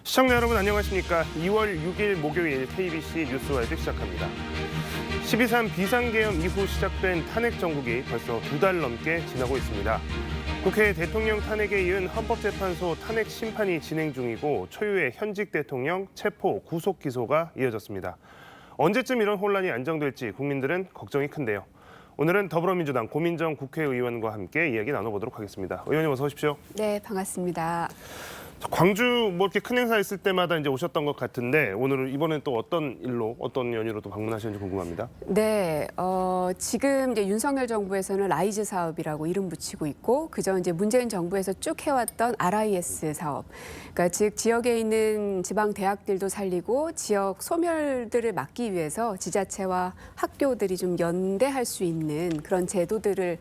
시청자 여러분 안녕하십니까. 2월 6일 목요일 KBC 뉴스와이드 시작합니다. 12.3 비상계엄 이후 시작된 탄핵 정국이 벌써 2달 넘게 지나고 있습니다. 국회 대통령 탄핵에 이은 헌법재판소 탄핵 심판이 진행 중이고 초유의 현직 대통령 체포, 구속 기소가 이어졌습니다. 언제쯤 이런 혼란이 안정될지 국민들은 걱정이 큰데요. 오늘은 더불어민주당 고민정 국회의원과 함께 이야기 나눠보도록 하겠습니다. 의원님 어서 오십시오. 네, 반갑습니다. 광주 뭐 이렇게 큰 행사 있을 때마다 이제 오셨던 것 같은데 오늘은 이번엔 또 어떤 일로 어떤 연유로 또 방문하셨는지 궁금합니다. 네, 지금 이제 윤석열 정부에서는 라이즈 사업이라고 이름 붙이고 있고 그저 이제 문재인 정부에서 쭉 해왔던 RIS 사업, 그러니까 즉 지역에 있는 지방 대학들도 살리고 지역 소멸들을 막기 위해서 지자체와 학교들이 좀 연대할 수 있는 그런 제도들을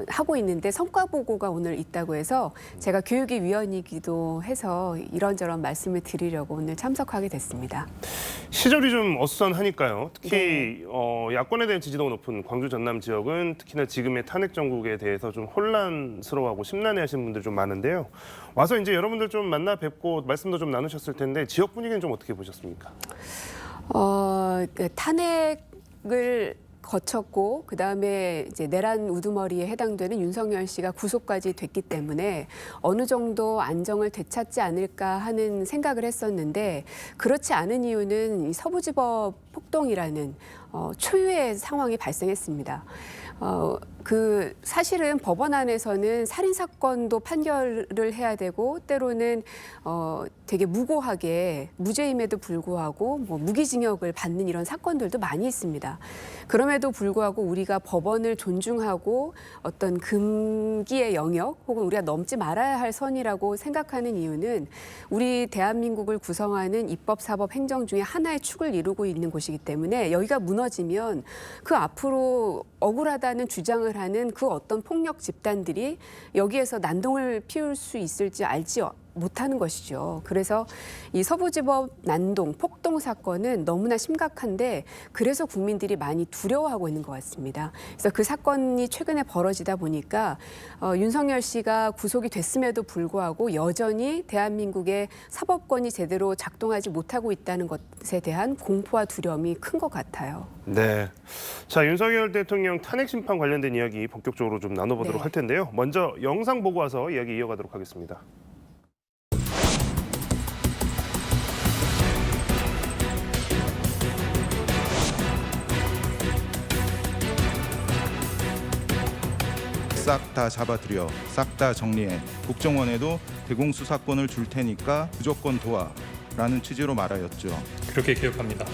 하고 있는데 성과 보고가 오늘 있다고 해서 제가 교육위 위원이기도 해서 이런저런 말씀을 드리려고 오늘 참석하게 됐습니다. 시절이 좀 어수선하니까요. 특히 네. 야권에 대한 지지도가 높은 광주 전남 지역은 특히나 지금의 탄핵 정국에 대해서 좀 혼란스러워하고 심란해하시는 분들이 좀 많은데요. 와서 이제 여러분들 좀 만나 뵙고 말씀도 좀 나누셨을 텐데 지역 분위기는 좀 어떻게 보셨습니까? 탄핵을 거쳤고 그다음에 이제 내란 우두머리에 해당되는 윤석열 씨가 구속까지 됐기 때문에 어느 정도 안정을 되찾지 않을까 하는 생각을 했었는데 그렇지 않은 이유는 이 서부지법 폭동이라는 초유의 상황이 발생했습니다. 사실은 법원 안에서는 살인 사건도 판결을 해야 되고 때로는 되게 무고하게 무죄임에도 불구하고 뭐 무기징역을 받는 이런 사건들도 많이 있습니다. 그럼에도 불구하고 우리가 법원을 존중하고 어떤 금기의 영역 혹은 우리가 넘지 말아야 할 선이라고 생각하는 이유는 우리 대한민국을 구성하는 입법, 사법, 행정 중에 하나의 축을 이루고 있는 곳이기 때문에 여기가 무너지면 그 앞으로 억울하다는 주장을 하는 그 어떤 폭력 집단들이 여기에서 난동을 피울 수 있을지 알지 못하는 것이죠. 그래서 이 서부지법 난동, 폭동 사건은 너무나 심각한데 그래서 국민들이 많이 두려워하고 있는 것 같습니다. 그래서 그 사건이 최근에 벌어지다 보니까 윤석열 씨가 구속이 됐음에도 불구하고 여전히 대한민국의 사법권이 제대로 작동하지 못하고 있다는 것에 대한 공포와 두려움이 큰 것 같아요. 네. 자, 윤석열 대통령 탄핵 심판 관련된 이야기 본격적으로 좀 나눠보도록 네. 할 텐데요. 먼저 영상 보고 와서 이야기 이어가도록 하겠습니다. 싹 다 잡아들여, 싹 다 정리해. 국정원에도 대공수사권을 줄 테니까 무조건 도와라는 취지로 말하였죠. 그렇게 기억합니다.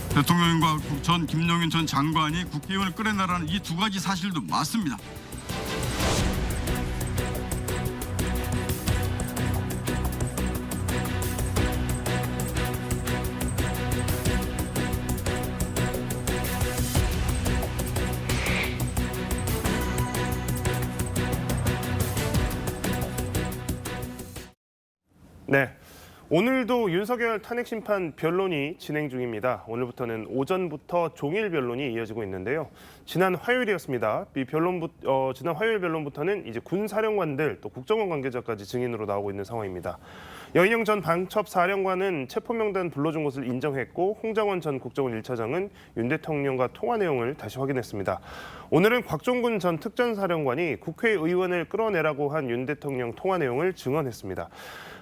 대통령과 전 김용현 전 장관이 국회의원을 끌어내라는 이 두 가지 사실도 맞습니다. 네. 오늘도 윤석열 탄핵 심판 변론이 진행 중입니다. 오늘부터는 오전부터 종일 변론이 이어지고 있는데요. 지난 화요일이었습니다. 지난 화요일 변론부터는 이제 군 사령관들 또 국정원 관계자까지 증인으로 나오고 있는 상황입니다. 여인영 전 방첩 사령관은 체포명단 불러준 것을 인정했고 홍장원 전 국정원 1차장은 윤 대통령과 통화 내용을 다시 확인했습니다. 오늘은 곽종군 전 특전사령관이 국회의원을 끌어내라고 한 윤 대통령 통화 내용을 증언했습니다.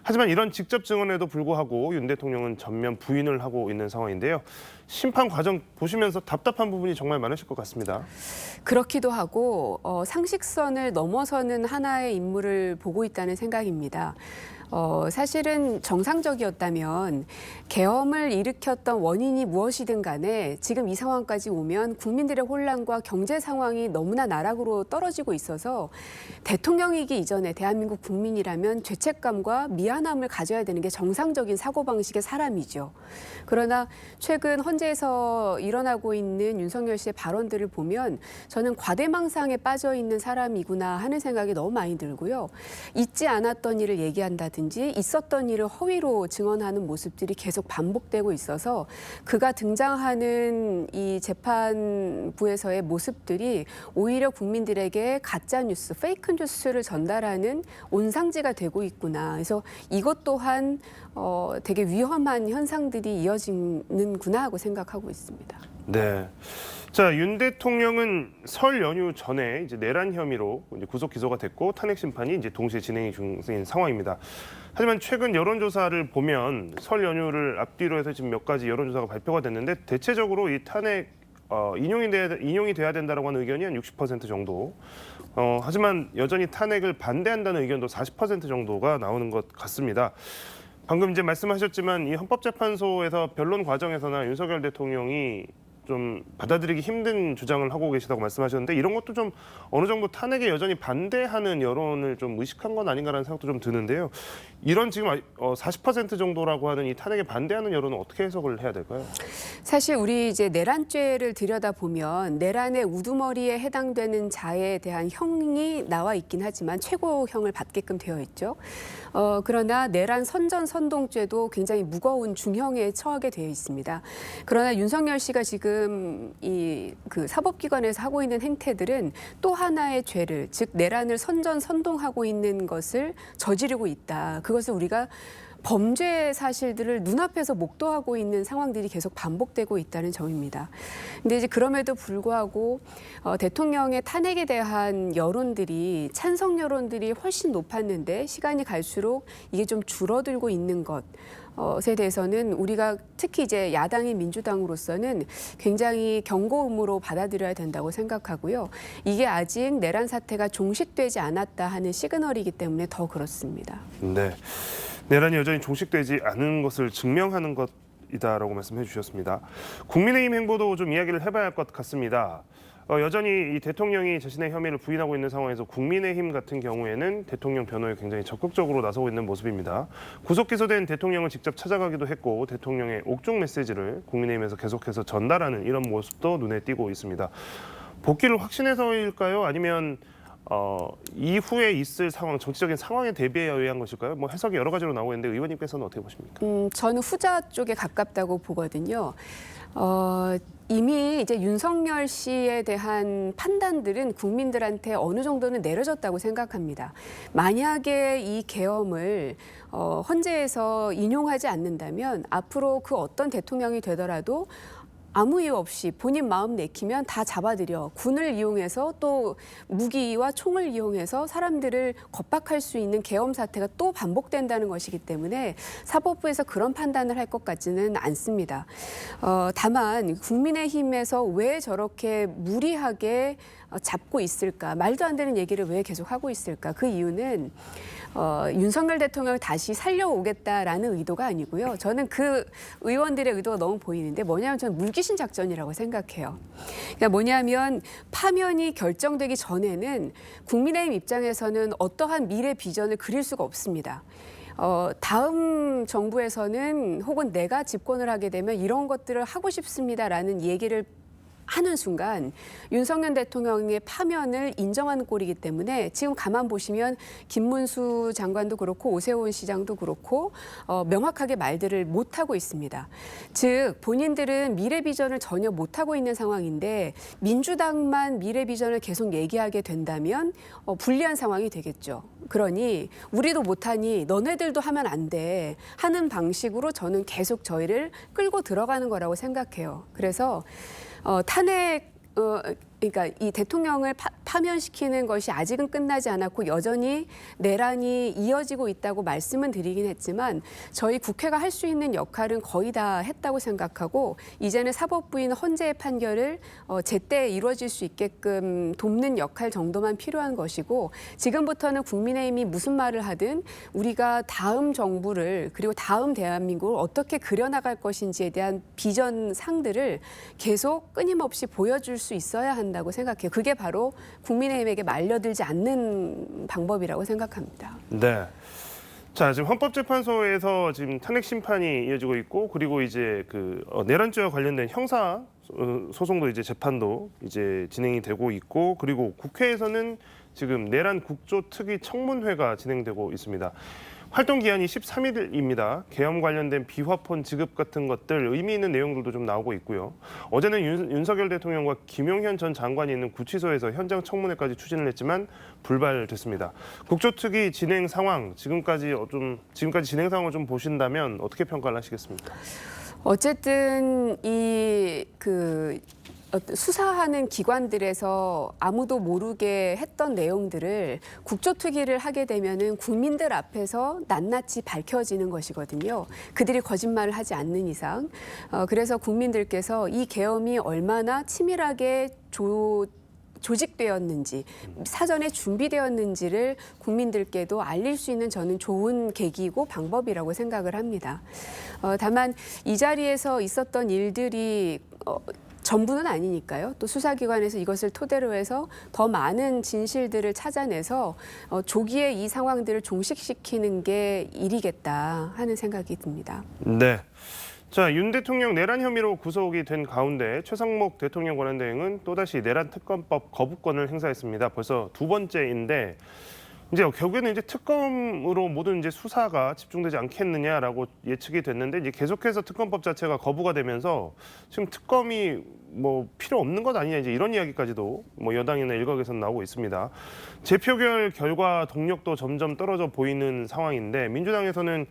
하지만 이런 직접 증언에도 불구하고 윤 대통령은 전면 부인을 하고 있는 상황인데요. 심판 과정 보시면서 답답한 부분이 정말 많으실 것 같습니다. 그렇기도 하고 상식선을 넘어서는 하나의 인물을 보고 있다는 생각입니다. 사실은 정상적이었다면 계엄을 일으켰던 원인이 무엇이든 간에 지금 이 상황까지 오면 국민들의 혼란과 경제 상황이 너무나 나락으로 떨어지고 있어서 대통령이기 이전에 대한민국 국민이라면 죄책감과 미안함을 가져야 되는 게 정상적인 사고방식의 사람이죠. 그러나 최근 헌재에서 일어나고 있는 윤석열 씨의 발언들을 보면 저는 과대망상에 빠져 있는 사람이구나 하는 생각이 너무 많이 들고요. 있지 않았던 일을 얘기한다든지 있었던 있었던 일을 허위로 증언하는 모습들이 계속 반복되고 있어서 그가 등장하는 이 재판부에서의 모습들이 오히려 국민들에게 가짜 뉴스, 페이크 뉴스를 전달하는 온상지가 되고 있구나. 그래서 이것 또한 되게 위험한 현상들이 이어지는구나 하고 생각하고 있습니다. 네. 자, 윤 대통령은 설 연휴 전에 이제 내란 혐의로 이제 구속 기소가 됐고 탄핵 심판이 이제 동시에 진행 중인 상황입니다. 하지만 최근 여론조사를 보면 설 연휴를 앞뒤로 해서 지금 몇 가지 여론조사가 발표가 됐는데 대체적으로 이 탄핵 인용이 돼야 된다라고 하는 의견이 한 60% 정도. 하지만 여전히 탄핵을 반대한다는 의견도 40% 정도가 나오는 것 같습니다. 방금 이제 말씀하셨지만 이 헌법재판소에서 변론 과정에서나 윤석열 대통령이 좀 받아들이기 힘든 주장을 하고 계시다고 말씀하셨는데 이런 것도 좀 어느 정도 탄핵에 여전히 반대하는 여론을 좀 의식한 건 아닌가라는 생각도 좀 드는데요. 이런 지금 40% 정도라고 하는 이 탄핵에 반대하는 여론은 어떻게 해석을 해야 될까요? 사실 우리 이제 내란죄를 들여다보면 내란의 우두머리에 해당되는 자에 대한 형이 나와 있긴 하지만 최고형을 받게끔 되어 있죠. 그러나 내란 선전선동죄도 굉장히 무거운 중형에 처하게 되어 있습니다. 그러나 윤석열 씨가 지금 그 사법기관에서 하고 있는 행태들은 또 하나의 죄를, 즉 내란을 선전선동하고 있는 것을 저지르고 있다. 그것을 우리가 범죄 사실들을 눈앞에서 목도하고 있는 상황들이 계속 반복되고 있다는 점입니다. 근데 이제 그럼에도 불구하고 대통령의 탄핵에 대한 여론들이 찬성 여론들이 훨씬 높았는데 시간이 갈수록 이게 좀 줄어들고 있는 것에 대해서는 우리가 특히 이제 야당인 민주당으로서는 굉장히 경고음으로 받아들여야 된다고 생각하고요. 이게 아직 내란 사태가 종식되지 않았다 하는 시그널이기 때문에 더 그렇습니다. 네. 내란이 여전히 종식되지 않은 것을 증명하는 것이다라고 말씀해 주셨습니다. 국민의힘 행보도 좀 이야기를 해봐야 할 것 같습니다. 여전히 이 대통령이 자신의 혐의를 부인하고 있는 상황에서 국민의힘 같은 경우에는 대통령 변호에 굉장히 적극적으로 나서고 있는 모습입니다. 구속 기소된 대통령을 직접 찾아가기도 했고 대통령의 옥중 메시지를 국민의힘에서 계속해서 전달하는 이런 모습도 눈에 띄고 있습니다. 복귀를 확신해서일까요? 아니면 이후에 있을 상황, 정치적인 상황에 대비해 의한 것일까요? 뭐 해석이 여러 가지로 나오고 있는데 의원님께서는 어떻게 보십니까? 저는 후자 쪽에 가깝다고 보거든요. 이미 이제 윤석열 씨에 대한 판단들은 국민들한테 어느 정도는 내려졌다고 생각합니다. 만약에 이 계엄을 헌재에서 인용하지 않는다면 앞으로 그 어떤 대통령이 되더라도 아무 이유 없이 본인 마음 내키면 다 잡아들여 군을 이용해서 또 무기와 총을 이용해서 사람들을 겁박할 수 있는 계엄 사태가 또 반복된다는 것이기 때문에 사법부에서 그런 판단을 할 것 같지는 않습니다. 다만 국민의힘에서 왜 저렇게 무리하게 잡고 있을까? 말도 안 되는 얘기를 왜 계속 하고 있을까? 그 이유는 윤석열 대통령을 다시 살려오겠다라는 의도가 아니고요. 저는 그 의원들의 의도가 너무 보이는데 뭐냐면 저는 물귀신 작전이라고 생각해요. 그러니까 뭐냐면 파면이 결정되기 전에는 국민의힘 입장에서는 어떠한 미래 비전을 그릴 수가 없습니다. 다음 정부에서는 혹은 내가 집권을 하게 되면 이런 것들을 하고 싶습니다라는 얘기를 하는 순간 윤석열 대통령의 파면을 인정하는 꼴이기 때문에 지금 가만 보시면 김문수 장관도 그렇고 오세훈 시장도 그렇고 명확하게 말들을 못하고 있습니다. 즉 본인들은 미래 비전을 전혀 못하고 있는 상황인데 민주당만 미래 비전을 계속 얘기하게 된다면 불리한 상황이 되겠죠. 그러니 우리도 못하니 너네들도 하면 안 돼 하는 방식으로 저는 계속 저희를 끌고 들어가는 거라고 생각해요. 그래서 탄핵 그러니까 이 대통령을 파면시키는 것이 아직은 끝나지 않았고 여전히 내란이 이어지고 있다고 말씀은 드리긴 했지만 저희 국회가 할 수 있는 역할은 거의 다 했다고 생각하고 이제는 사법부인 헌재의 판결을 제때 이루어질 수 있게끔 돕는 역할 정도만 필요한 것이고 지금부터는 국민의힘이 무슨 말을 하든 우리가 다음 정부를 그리고 다음 대한민국을 어떻게 그려나갈 것인지에 대한 비전 상들을 계속 끊임없이 보여줄 수 있어야 한다고 생각해요. 그게 바로 국민의힘에게 말려들지 않는 방법이라고 생각합니다. 네. 자, 지금 헌법재판소에서 지금 탄핵 심판이 이어지고 있고 그리고 이제 그 내란죄와 관련된 형사 소송도 이제 재판도 이제 진행이 되고 있고 그리고 국회에서는 지금 내란 국조 특위 청문회가 진행되고 있습니다. 활동 기한이 13일입니다. 계엄 관련된 비화폰 지급 같은 것들 의미 있는 내용들도 좀 나오고 있고요. 어제는 윤석열 대통령과 김용현 전 장관이 있는 구치소에서 현장 청문회까지 추진을 했지만 불발됐습니다. 국조특위 진행 상황 지금까지 진행 상황을 좀 보신다면 어떻게 평가를 하시겠습니까? 어쨌든 수사하는 기관들에서 아무도 모르게 했던 내용들을 국조특위를 하게 되면은 국민들 앞에서 낱낱이 밝혀지는 것이거든요. 그들이 거짓말을 하지 않는 이상. 그래서 국민들께서 이 계엄이 얼마나 치밀하게 조직되었는지, 사전에 준비되었는지를 국민들께도 알릴 수 있는 저는 좋은 계기이고 방법이라고 생각을 합니다. 다만 이 자리에서 있었던 일들이 전부는 아니니까요. 또 수사기관에서 이것을 토대로 해서 더 많은 진실들을 찾아내서 조기에 이 상황들을 종식시키는 게 일이겠다 하는 생각이 듭니다. 네. 자, 윤 대통령 내란 혐의로 구속이 된 가운데 최상목 대통령 권한대행은 또다시 내란 특검법 거부권을 행사했습니다. 벌써 두 번째인데 이제 결국에는 이제 특검으로 모든 이제 수사가 집중되지 않겠느냐라고 예측이 됐는데 이제 계속해서 특검법 자체가 거부가 되면서 지금 특검이 뭐 필요 없는 것 아니냐 이제 이런 이야기까지도 뭐 여당이나 일각에서 나오고 있습니다. 재표결 결과 동력도 점점 떨어져 보이는 상황인데 민주당에서는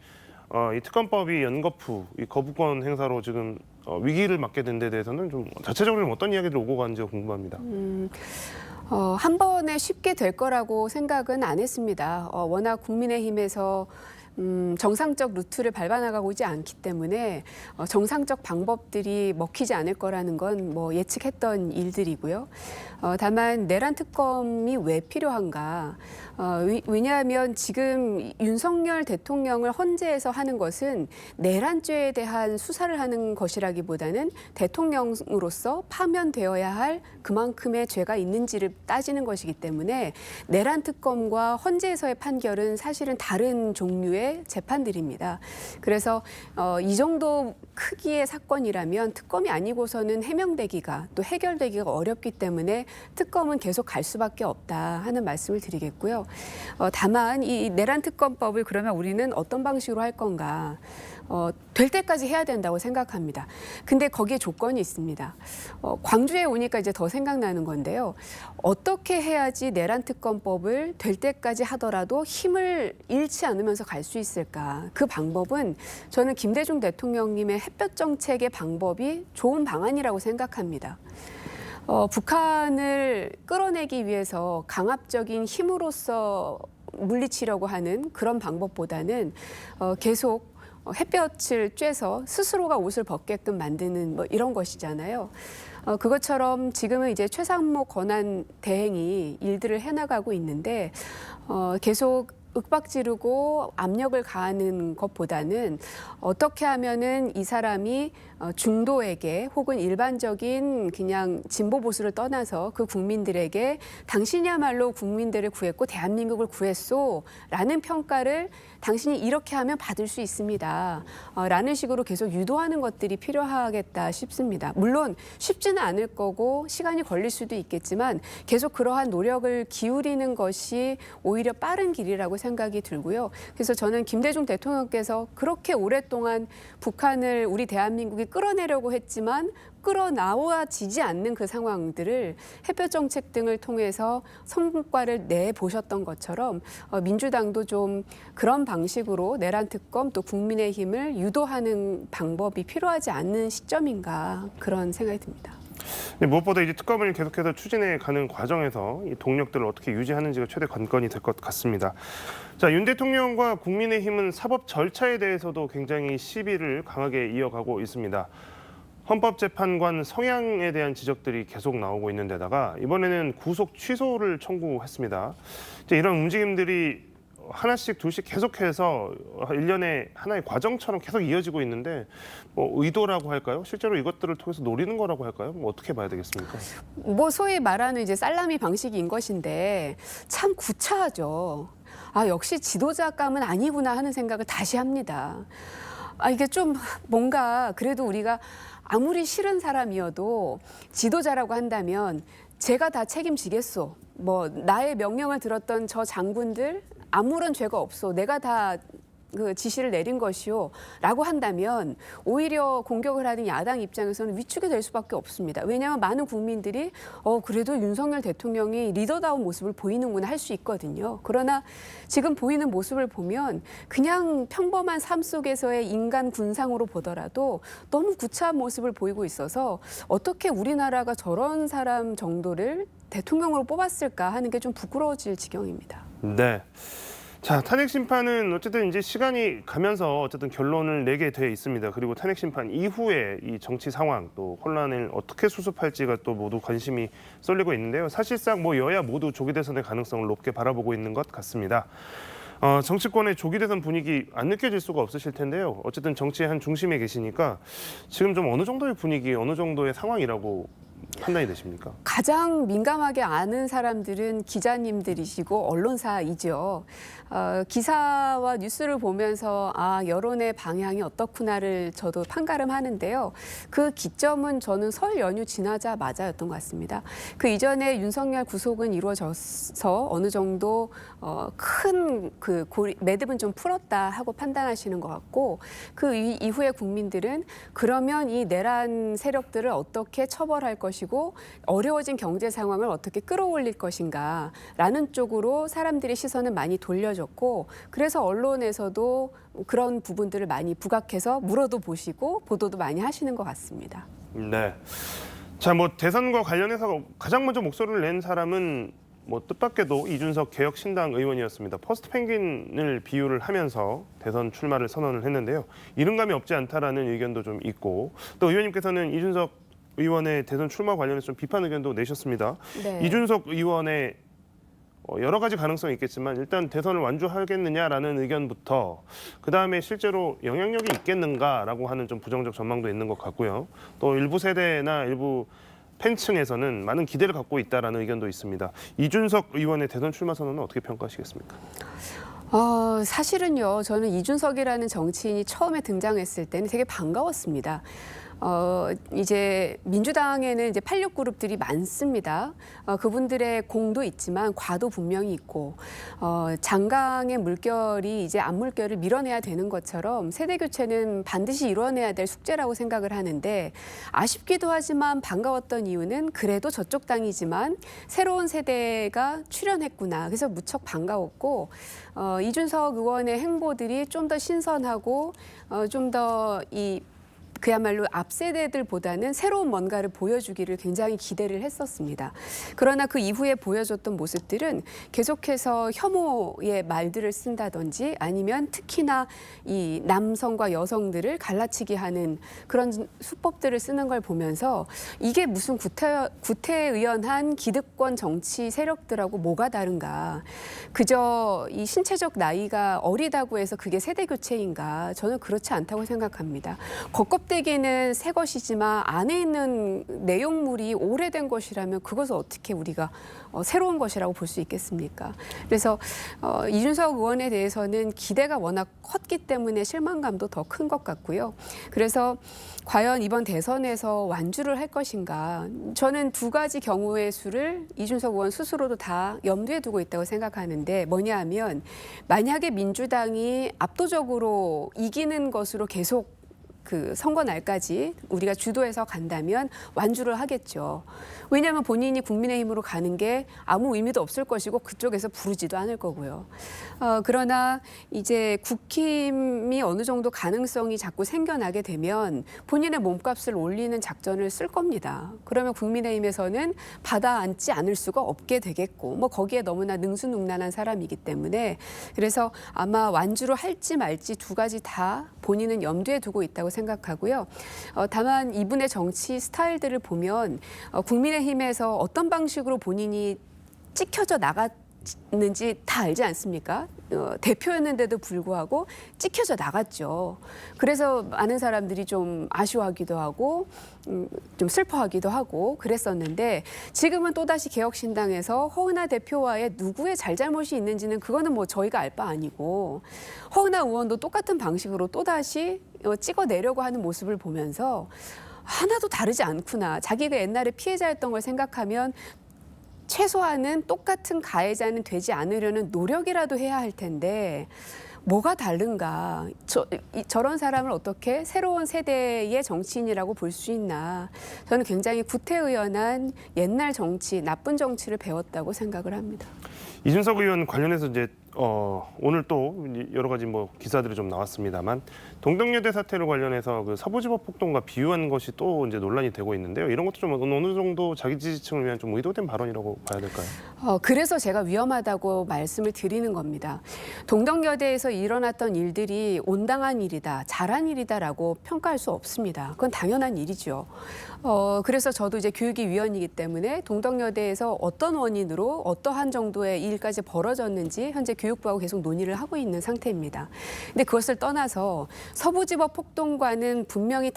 이 특검법이 연거푸 이 거부권 행사로 지금 위기를 맞게 된 데 대해서는 좀 자체적으로 어떤 이야기들이 오고 가는지가 궁금합니다. 한 번에 쉽게 될 거라고 생각은 안 했습니다. 워낙 국민의힘에서 정상적 루트를 밟아나가고 있지 않기 때문에 정상적 방법들이 먹히지 않을 거라는 건 뭐 예측했던 일들이고요. 다만 내란 특검이 왜 필요한가? 왜냐하면 지금 윤석열 대통령을 헌재에서 하는 것은 내란죄에 대한 수사를 하는 것이라기보다는 대통령으로서 파면되어야 할 그만큼의 죄가 있는지를 따지는 것이기 때문에 내란 특검과 헌재에서의 판결은 사실은 다른 종류의 재판들입니다. 그래서 이 정도 크기의 사건이라면 특검이 아니고서는 해명되기가 또 해결되기가 어렵기 때문에 특검은 계속 갈 수밖에 없다 하는 말씀을 드리겠고요. 다만 이 내란 특검법을 그러면 우리는 어떤 방식으로 할 건가? 될 때까지 해야 된다고 생각합니다. 근데 거기에 조건이 있습니다. 광주에 오니까 이제 더 생각나는 건데요. 어떻게 해야지 내란 특검법을 될 때까지 하더라도 힘을 잃지 않으면서 갈 수 있을까? 그 방법은 저는 김대중 대통령님의 햇볕 정책의 방법이 좋은 방안이라고 생각합니다. 북한을 끌어내기 위해서 강압적인 힘으로써 물리치려고 하는 그런 방법보다는 계속 햇볕을 쬐서 스스로가 옷을 벗게끔 만드는 뭐 이런 것이잖아요. 그것처럼 지금은 이제 최상목 권한 대행이 일들을 해나가고 있는데 계속 윽박지르고 압력을 가하는 것보다는 어떻게 하면은 이 사람이 중도에게 혹은 일반적인 그냥 진보 보수를 떠나서 그 국민들에게 당신이야말로 국민들을 구했고 대한민국을 구했소라는 평가를 당신이 이렇게 하면 받을 수 있습니다. 라는 식으로 계속 유도하는 것들이 필요하겠다 싶습니다. 물론 쉽지는 않을 거고 시간이 걸릴 수도 있겠지만 계속 그러한 노력을 기울이는 것이 오히려 빠른 길이라고 생각이 들고요. 그래서 저는 김대중 대통령께서 그렇게 오랫동안 북한을 우리 대한민국이 끌어내려고 했지만 끌어나와지지 않는 그 상황들을 햇볕 정책 등을 통해서 성과를 내보셨던 것처럼 민주당도 좀 그런 방식으로 내란 특검 또 국민의힘을 유도하는 방법이 필요하지 않는 시점인가 그런 생각이 듭니다. 무엇보다 이제 특검을 계속해서 추진해 가는 과정에서 이 동력들을 어떻게 유지하는지가 최대 관건이 될 것 같습니다. 자, 윤 대통령과 국민의힘은 사법 절차에 대해서도 굉장히 시비를 강하게 이어가고 있습니다. 헌법재판관 성향에 대한 지적들이 계속 나오고 있는 데다가 이번에는 구속 취소를 청구했습니다. 이제 이런 움직임들이 하나씩 둘씩 계속해서 일련의 하나의 과정처럼 계속 이어지고 있는데 뭐 의도라고 할까요? 실제로 이것들을 통해서 노리는 거라고 할까요? 뭐 어떻게 봐야 되겠습니까? 뭐 소위 말하는 이제 살라미 방식인 것인데 참 구차하죠. 역시 지도자감은 아니구나 하는 생각을 다시 합니다. 이게 좀 뭔가 그래도 우리가 아무리 싫은 사람이어도 지도자라고 한다면 제가 다 책임지겠소. 뭐 나의 명령을 들었던 저 장군들 아무런 죄가 없어. 내가 다 그 지시를 내린 것이요라고 한다면 오히려 공격을 하는 야당 입장에서는 위축이 될 수밖에 없습니다. 왜냐하면 많은 국민들이 그래도 윤석열 대통령이 리더다운 모습을 보이는구나 할 수 있거든요. 그러나 지금 보이는 모습을 보면 그냥 평범한 삶 속에서의 인간 군상으로 보더라도 너무 구차한 모습을 보이고 있어서 어떻게 우리나라가 저런 사람 정도를 대통령으로 뽑았을까 하는 게 좀 부끄러워질 지경입니다. 네. 자, 탄핵 심판은 어쨌든 이제 시간이 가면서 어쨌든 결론을 내게 돼 있습니다. 그리고 탄핵 심판 이후에 이 정치 상황 또 혼란을 어떻게 수습할지가 또 모두 관심이 쏠리고 있는데요. 사실상 뭐 여야 모두 조기 대선의 가능성을 높게 바라보고 있는 것 같습니다. 정치권의 조기 대선 분위기 안 느껴질 수가 없으실 텐데요. 어쨌든 정치의 한 중심에 계시니까 지금 좀 어느 정도의 분위기, 어느 정도의 상황이라고 판단이 되십니까? 가장 민감하게 아는 사람들은 기자님들이시고 언론사이죠. 기사와 뉴스를 보면서 여론의 방향이 어떻구나를 저도 판가름하는데요. 그 기점은 저는 설 연휴 지나자마자였던 것 같습니다. 그 이전에 윤석열 구속은 이루어져서 어느 정도 큰 그 매듭은 좀 풀었다 하고 판단하시는 것 같고 그 이후에 국민들은 그러면 이 내란 세력들을 어떻게 처벌할 것이고 어려워진 경제 상황을 어떻게 끌어올릴 것인가라는 쪽으로 사람들의 시선을 많이 돌려줬고 그래서 언론에서도 그런 부분들을 많이 부각해서 물어도 보시고 보도도 많이 하시는 것 같습니다. 네. 자, 뭐 대선과 관련해서 가장 먼저 목소리를 낸 사람은 뭐 뜻밖에도 이준석 개혁신당 의원이었습니다. 퍼스트 펭귄을 비유를 하면서 대선 출마를 선언을 했는데요. 이른감이 없지 않다라는 의견도 좀 있고 또 의원님께서는 이준석 의원의 대선 출마 관련해서 좀 비판 의견도 내셨습니다. 네. 이준석 의원의 여러 가지 가능성이 있겠지만 일단 대선을 완주하겠느냐라는 의견부터 그다음에 실제로 영향력이 있겠는가라고 하는 좀 부정적 전망도 있는 것 같고요. 또 일부 세대나 일부 팬층에서는 많은 기대를 갖고 있다라는 의견도 있습니다. 이준석 의원의 대선 출마 선언은 어떻게 평가하시겠습니까? 사실은요, 저는 이준석이라는 정치인이 처음에 등장했을 때는 되게 반가웠습니다. 이제 민주당에는 이제 86 그룹들이 많습니다. 그분들의 공도 있지만 과도 분명히 있고 장강의 물결이 이제 앞물결을 밀어내야 되는 것처럼 세대 교체는 반드시 이뤄내야 될 숙제라고 생각을 하는데 아쉽기도 하지만 반가웠던 이유는 그래도 저쪽 당이지만 새로운 세대가 출연했구나. 그래서 무척 반가웠고 이준석 의원의 행보들이 좀 더 신선하고 좀 더 그야말로 앞 세대들보다는 새로운 뭔가를 보여주기를 굉장히 기대를 했었습니다. 그러나 그 이후에 보여줬던 모습들은 계속해서 혐오의 말들을 쓴다든지 아니면 특히나 이 남성과 여성들을 갈라치기 하는 그런 수법들을 쓰는 걸 보면서 이게 무슨 구태의연한 기득권 정치 세력들하고 뭐가 다른가. 그저 이 신체적 나이가 어리다고 해서 그게 세대 교체인가. 저는 그렇지 않다고 생각합니다. 겉껍데기는 새 것이지만 안에 있는 내용물이 오래된 것이라면 그것을 어떻게 우리가 새로운 것이라고 볼 수 있겠습니까? 그래서 이준석 의원에 대해서는 기대가 워낙 컸기 때문에 실망감도 더 큰 것 같고요. 그래서 과연 이번 대선에서 완주를 할 것인가? 저는 두 가지 경우의 수를 이준석 의원 스스로도 다 염두에 두고 있다고 생각하는데 뭐냐 하면 만약에 민주당이 압도적으로 이기는 것으로 계속 그 선거 날까지 우리가 주도해서 간다면 완주를 하겠죠. 왜냐하면 본인이 국민의힘으로 가는 게 아무 의미도 없을 것이고 그쪽에서 부르지도 않을 거고요. 그러나 이제 국힘이 어느 정도 가능성이 자꾸 생겨나게 되면 본인의 몸값을 올리는 작전을 쓸 겁니다. 그러면 국민의힘에서는 받아 앉지 않을 수가 없게 되겠고 뭐 거기에 너무나 능수능란한 사람이기 때문에 그래서 아마 완주를 할지 말지 두 가지 다 본인은 염두에 두고 있다고 생각하고요. 다만 이분의 정치 스타일들을 보면 국민의힘에서 어떤 방식으로 본인이 찍혀져 나갔는지 다 알지 않습니까? 대표였는데도 불구하고 찍혀져 나갔죠. 그래서 많은 사람들이 좀 아쉬워하기도 하고 좀 슬퍼하기도 하고 그랬었는데 지금은 또다시 개혁신당에서 허은하 대표와의 누구의 잘잘못이 있는지는 그거는 뭐 저희가 알 바 아니고 허은하 의원도 똑같은 방식으로 또다시 찍어내려고 하는 모습을 보면서 하나도 다르지 않구나. 자기가 옛날에 피해자였던 걸 생각하면 최소한은 똑같은 가해자는 되지 않으려는 노력이라도 해야 할 텐데 뭐가 다른가? 저런 사람을 어떻게 새로운 세대의 정치인이라고 볼 수 있나? 저는 굉장히 구태의연한 옛날 정치, 나쁜 정치를 배웠다고 생각을 합니다. 이준석 의원 관련해서 이제 오늘 또 여러 가지 뭐 기사들이 좀 나왔습니다만 동덕여대 사태로 관련해서 그 서부지법 폭동과 비유한 것이 또 이제 논란이 되고 있는데요. 이런 것도 좀 어느 정도 자기 지지층을 위한 좀 의도된 발언이라고 봐야 될까요? 그래서 제가 위험하다고 말씀을 드리는 겁니다. 동덕여대에서 일어났던 일들이 온당한 일이다, 잘한 일이다라고 평가할 수 없습니다. 그건 당연한 일이죠. 그래서 저도 이제 교육위 위원이기 때문에 동덕여대에서 어떤 원인으로 어떠한 정도의 일까지 벌어졌는지 현재 교육부하고 계속 논의를 하고 있는 상태입니다. 근데 그것을 떠나서 서부지법 폭동과는 분명히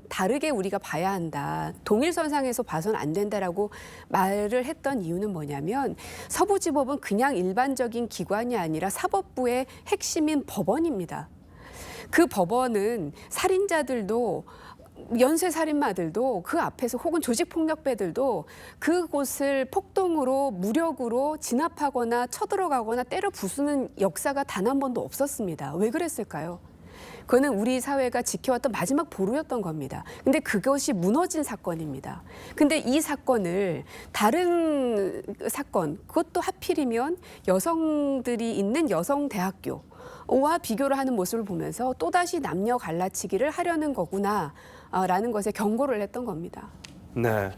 다르게 우리가 봐야 한다. 동일선상에서 봐선 안 된다라고 말을 했던 이유는 뭐냐면 서부지법은 그냥 일반적인 기관이 아니라 사법부의 핵심인 법원입니다. 그 법원은 살인자들도 연쇄살인마들도 그 앞에서 혹은 조직폭력배들도 그곳을 폭동으로 무력으로 진압하거나 쳐들어가거나 때려 부수는 역사가 단 한 번도 없었습니다. 왜 그랬을까요? 그거는 우리 사회가 지켜왔던 마지막 보루였던 겁니다. 근데 그것이 무너진 사건입니다. 근데 이 사건을 다른 사건, 그것도 하필이면 여성들이 있는 여성대학교와 비교를 하는 모습을 보면서 또다시 남녀 갈라치기를 하려는 거구나 라는 것에 경고를 했던 겁니다. 네.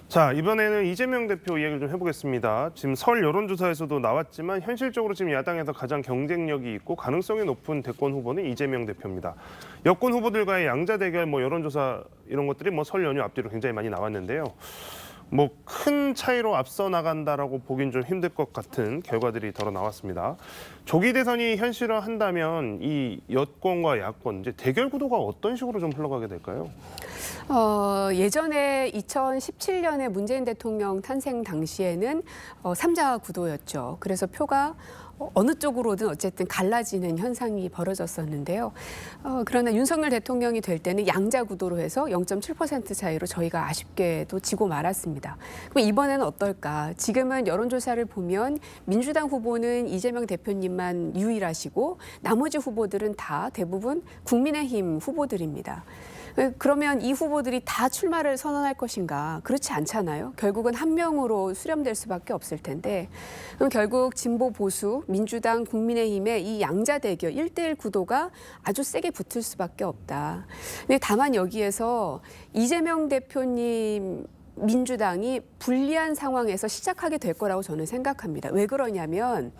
자, 이번에는 이재명 대표 이야기를 좀 해보겠습니다. 지금 설 여론조사에서도 나왔지만 현실적으로 지금 야당에서 가장 경쟁력이 있고 가능성이 높은 대권 후보는 이재명 대표입니다. 여권 후보들과의 양자 대결, 뭐 여론조사 이런 것들이 뭐 설 연휴 앞뒤로 굉장히 많이 나왔는데요. 뭐 큰 차이로 앞서 나간다라고 보긴 좀 힘들 것 같은 결과들이 덜어 나왔습니다. 조기 대선이 현실화한다면 이 여권과 야권 이제 대결 구도가 어떤 식으로 좀 흘러가게 될까요? 예전에 2017년에 문재인 대통령 탄생 당시에는 3자 구도였죠. 그래서 표가 어느 쪽으로든 어쨌든 갈라지는 현상이 벌어졌었는데요. 그러나 윤석열 대통령이 될 때는 양자 구도로 해서 0.7% 차이로 저희가 아쉽게도 지고 말았습니다. 그럼 이번에는 어떨까? 지금은 여론조사를 보면 민주당 후보는 이재명 대표님만 유일하시고 나머지 후보들은 다 대부분 국민의힘 후보들입니다. 그러면 이 후보들이 다 출마를 선언할 것인가? 그렇지 않잖아요. 결국은 한 명으로 수렴될 수밖에 없을 텐데 그럼 결국 진보 보수, 민주당, 국민의힘의 이 양자 대결 1대1 구도가 아주 세게 붙을 수밖에 없다. 근데 다만 여기에서 이재명 대표님 민주당이 불리한 상황에서 시작하게 될 거라고 저는 생각합니다. 왜 그러냐면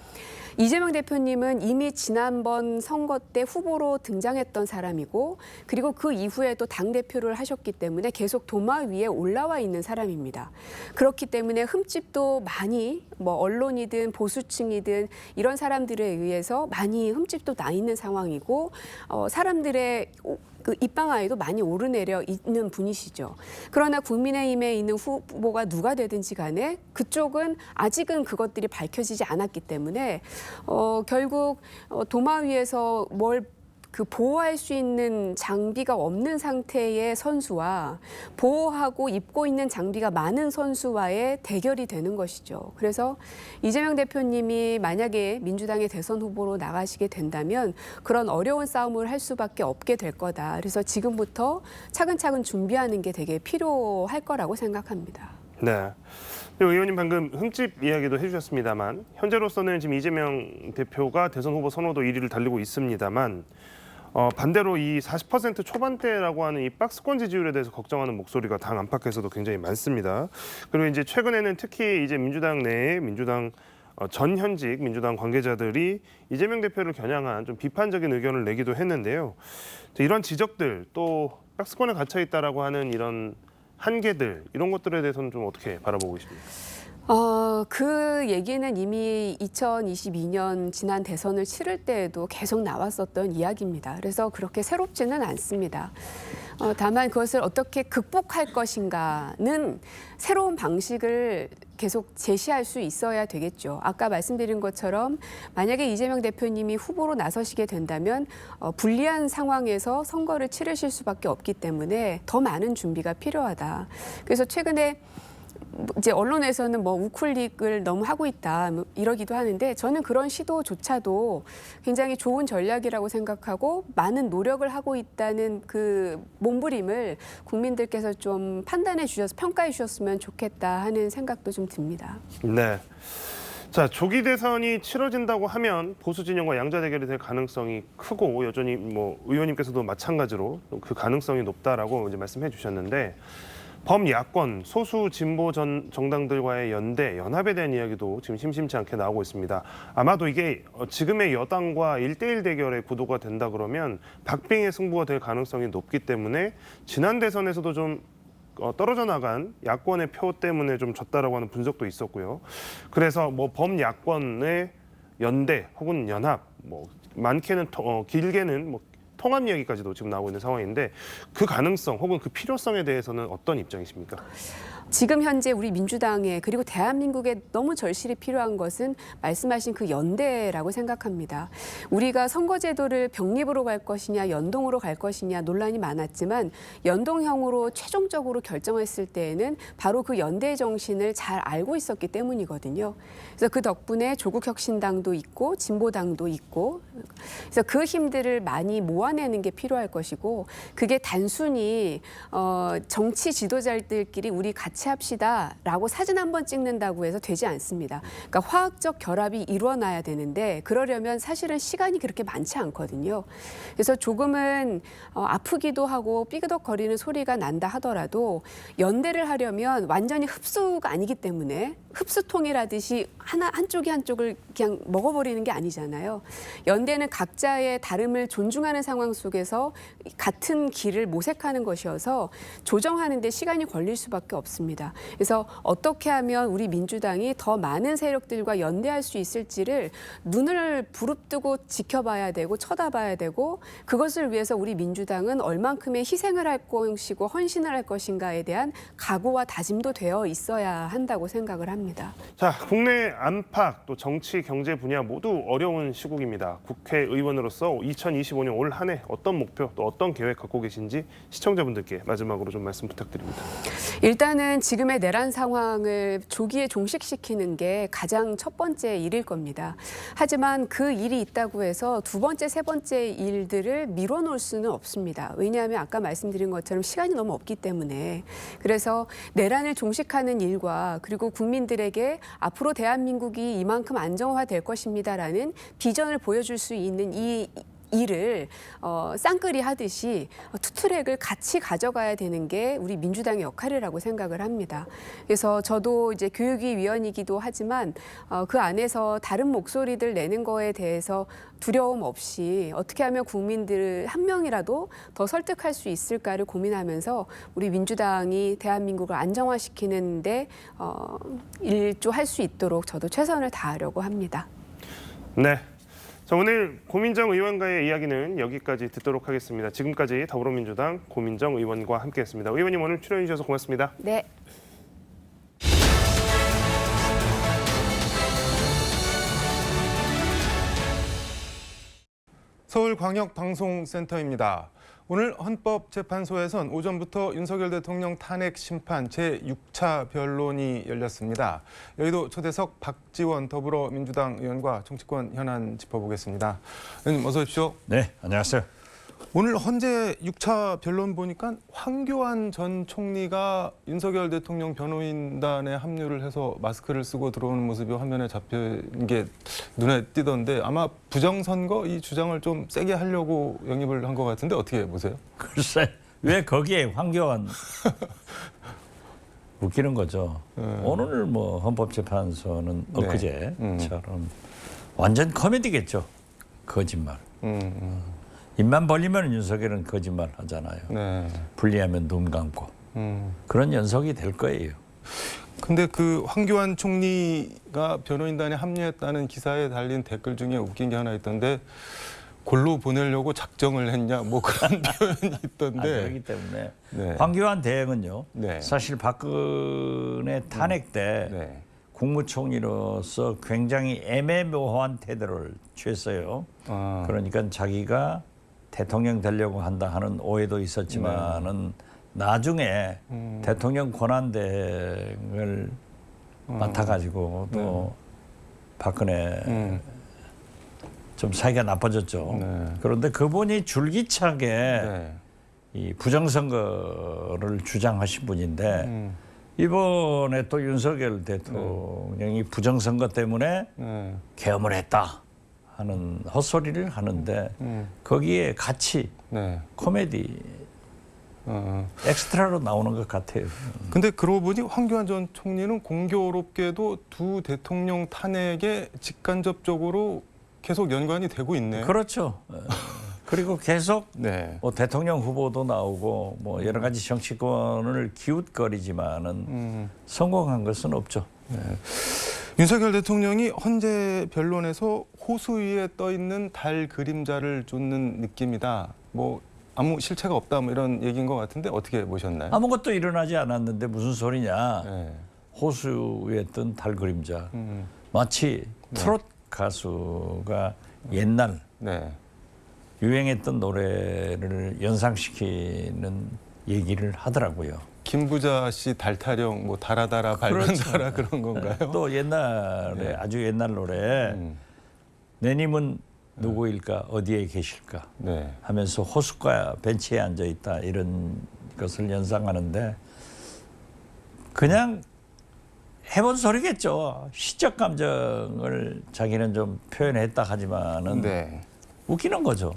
이재명 대표님은 이미 지난번 선거 때 후보로 등장했던 사람이고 그리고 그 이후에도 당대표를 하셨기 때문에 계속 도마 위에 올라와 있는 사람입니다. 그렇기 때문에 흠집도 많이 뭐 언론이든 보수층이든 이런 사람들에 의해서 많이 흠집도 나 있는 상황이고 사람들의 그 입방아에도 많이 오르내려 있는 분이시죠. 그러나 국민의힘에 있는 후보가 누가 되든지 간에 그쪽은 아직은 그것들이 밝혀지지 않았기 때문에 결국 도마 위에서 뭘 보호할 수 있는 장비가 없는 상태의 선수와 보호하고 입고 있는 장비가 많은 선수와의 대결이 되는 것이죠. 그래서 이재명 대표님이 만약에 민주당의 대선 후보로 나가시게 된다면 그런 어려운 싸움을 할 수밖에 없게 될 거다. 그래서 지금부터 차근차근 준비하는 게 되게 필요할 거라고 생각합니다. 네. 의원님 방금 흠집 이야기도 해주셨습니다만 현재로서는 지금 이재명 대표가 대선 후보 선호도 1위를 달리고 있습니다만 반대로 이 40% 초반대라고 하는 이 박스권 지지율에 대해서 걱정하는 목소리가 당 안팎에서도 굉장히 많습니다. 그리고 이제 최근에는 특히 이제 민주당 내에 전 현직 민주당 관계자들이 이재명 대표를 겨냥한 좀 비판적인 의견을 내기도 했는데요. 이런 지적들 또 박스권에 갇혀 있다라고 하는 이런 한계들 이런 것들에 대해서는 좀 어떻게 바라보고 계십니까? 그 얘기는 이미 2022년 지난 대선을 치를 때에도 계속 나왔었던 이야기입니다. 그래서 그렇게 새롭지는 않습니다. 다만 그것을 어떻게 극복할 것인가는 새로운 방식을 계속 제시할 수 있어야 되겠죠. 아까 말씀드린 것처럼 만약에 이재명 대표님이 후보로 나서시게 된다면 불리한 상황에서 선거를 치르실 수밖에 없기 때문에 더 많은 준비가 필요하다. 그래서 최근에 이제 언론에서는 뭐 우클릭을 너무 하고 있다 뭐 이러기도 하는데 저는 그런 시도조차도 굉장히 좋은 전략이라고 생각하고 많은 노력을 하고 있다는 그 몸부림을 국민들께서 좀 판단해 주셔서 평가해 주셨으면 좋겠다 하는 생각도 좀 듭니다. 네. 자, 조기 대선이 치러진다고 하면 보수 진영과 양자 대결이 될 가능성이 크고 여전히 뭐 의원님께서도 마찬가지로 그 가능성이 높다라고 이제 말씀해 주셨는데 범야권 소수 진보 정당들과의 연대 연합에 대한 이야기도 지금 심심치 않게 나오고 있습니다. 아마도 이게 지금의 여당과 1대1 대결의 구도가 된다 그러면 박빙의 승부가 될 가능성이 높기 때문에 지난 대선에서도 좀 떨어져 나간 야권의 표 때문에 좀 졌다라고 하는 분석도 있었고요. 그래서 뭐 범야권의 연대 혹은 연합, 뭐 많게는 길게는 뭐 통합 이야기까지도 지금 나오고 있는 상황인데 그 가능성 혹은 그 필요성에 대해서는 어떤 입장이십니까? 지금 현재 우리 민주당에 그리고 대한민국에 너무 절실히 필요한 것은 말씀하신 그 연대라고 생각합니다. 우리가 선거제도를 병립으로 갈 것이냐 연동으로 갈 것이냐 논란이 많았지만 연동형으로 최종적으로 결정했을 때에는 바로 그 연대 정신을 잘 알고 있었기 때문이거든요. 그래서 그 덕분에 조국혁신당도 있고 진보당도 있고 그래서 그 힘들을 많이 모아내는 게 필요할 것이고 그게 단순히 정치 지도자들끼리 우리 같이 합시다라고 사진 한 번 찍는다고 해서 되지 않습니다. 그러니까 화학적 결합이 일어나야 되는데 그러려면 사실은 시간이 그렇게 많지 않거든요. 그래서 조금은 아프기도 하고 삐그덕거리는 소리가 난다 하더라도 연대를 하려면 완전히 흡수가 아니기 때문에 흡수통이라듯이 한쪽이 한쪽을 그냥 먹어버리는 게 아니잖아요. 연대는 각자의 다름을 존중하는 상황 속에서 같은 길을 모색하는 것이어서 조정하는 데 시간이 걸릴 수밖에 없습니다. 그래서 어떻게 하면 우리 민주당이 더 많은 세력들과 연대할 수 있을지를 눈을 부릅뜨고 지켜봐야 되고 쳐다봐야 되고 그것을 위해서 우리 민주당은 얼만큼의 희생을 할 것이고 헌신을 할 것인가에 대한 각오와 다짐도 되어 있어야 한다고 생각을 합니다. 자, 국내 안팎 또 정치 경제 분야 모두 어려운 시국입니다. 국회의원으로서 2025년 올 한 해 어떤 목표 또 어떤 계획 갖고 계신지 시청자분들께 마지막으로 좀 말씀 부탁드립니다. 일단은 지금의 내란 상황을 조기에 종식시키는 게 가장 첫 번째 일일 겁니다. 하지만 그 일이 있다고 해서 두 번째, 세 번째 일들을 미뤄놓을 수는 없습니다. 왜냐하면 아까 말씀드린 것처럼 시간이 너무 없기 때문에. 그래서 내란을 종식하는 일과 그리고 국민들에게 앞으로 대한민국이 이만큼 안정화될 것입니다라는 비전을 보여줄 수 있는 이 일을 쌍끌이 하듯이 투트랙을 같이 가져가야 되는 게 우리 민주당의 역할이라고 생각을 합니다. 그래서 저도 이제 교육위 위원이기도 하지만 그 안에서 다른 목소리들 내는 거에 대해서 두려움 없이 어떻게 하면 국민들 한 명이라도 더 설득할 수 있을까를 고민하면서 우리 민주당이 대한민국을 안정화시키는데 일조할 수 있도록 저도 최선을 다하려고 합니다. 네. 자, 오늘 고민정 의원과의 이야기는 여기까지 듣도록 하겠습니다. 지금까지 더불어민주당 고민정 의원과 함께했습니다. 의원님 오늘 출연해 주셔서 고맙습니다. 네. 서울광역방송센터입니다. 오늘 헌법재판소에선 오전부터 윤석열 대통령 탄핵 심판 제6차 변론이 열렸습니다. 여의도 초대석 박지원 더불어민주당 의원과 정치권 현안 짚어보겠습니다. 의원님 어서 오십시오. 네, 안녕하세요. 오늘 헌재 6차 변론 보니까 황교안 전 총리가 윤석열 대통령 변호인단에 합류를 해서 마스크를 쓰고 들어오는 모습이 화면에 잡힌 게 눈에 띄던데 아마 부정선거 이 주장을 좀 세게 하려고 영입을 한 것 같은데 어떻게 보세요? 글쎄, 왜 거기에 황교안 웃기는 거죠. 오늘 뭐 헌법재판소는 엊그제처럼 완전 코미디겠죠. 거짓말. 입만 벌리면 윤석열은 거짓말 하잖아요. 네. 불리하면 눈 감고. 그런 연속이 될 거예요. 근데 그 황교안 총리가 변호인단에 합류했다는 기사에 달린 댓글 중에 웃긴 게 하나 있던데 골로 보내려고 작정을 했냐 뭐 그런 표현이 있던데. 그렇기 때문에 네. 황교안 대행은요. 네. 사실 박근혜 탄핵 때 네. 국무총리로서 굉장히 애매모호한 태도를 취했어요. 그러니까 자기가 대통령 되려고 한다 하는 오해도 있었지만은 나중에 대통령 권한대행을 맡아가지고 또 박근혜 좀 사이가 나빠졌죠. 네. 그런데 그분이 줄기차게 네. 이 부정선거를 주장하신 분인데 이번에 또 윤석열 대통령이 부정선거 때문에 네. 계엄을 했다 하는 헛소리를 하는데 거기에 같이 네. 코미디 엑스트라로 나오는 것 같아요. 근데 그러고 보니 황교안 전 총리는 공교롭게도 두 대통령 탄핵에 직간접적으로 계속 연관이 되고 있네요. 그렇죠. 그리고 계속 네. 뭐 대통령 후보도 나오고 뭐 여러 가지 정치권을 기웃거리지만은 성공한 것은 없죠. 윤석열 대통령이 헌재 변론에서 호수 위에 떠 있는 달 그림자를 쫓는 느낌이다. 뭐 아무 실체가 없다. 뭐 이런 얘기인 것 같은데 어떻게 보셨나요? 아무것도 일어나지 않았는데 무슨 소리냐. 네. 호수 위에 뜬 달 그림자. 마치 트롯 가수가 옛날 네. 유행했던 노래를 연상시키는 얘기를 하더라고요. 김부자 씨 달타령 뭐 달아달아 발견자라 그런 건가요? 또 옛날에 네. 아주 옛날 노래 내님은 누구일까 어디에 계실까 네. 하면서 호숫가 벤치에 앉아 있다 이런 것을 연상하는데 그냥 해본 소리겠죠. 시적 감정을 자기는 좀 표현했다 하지만은 네. 웃기는 거죠.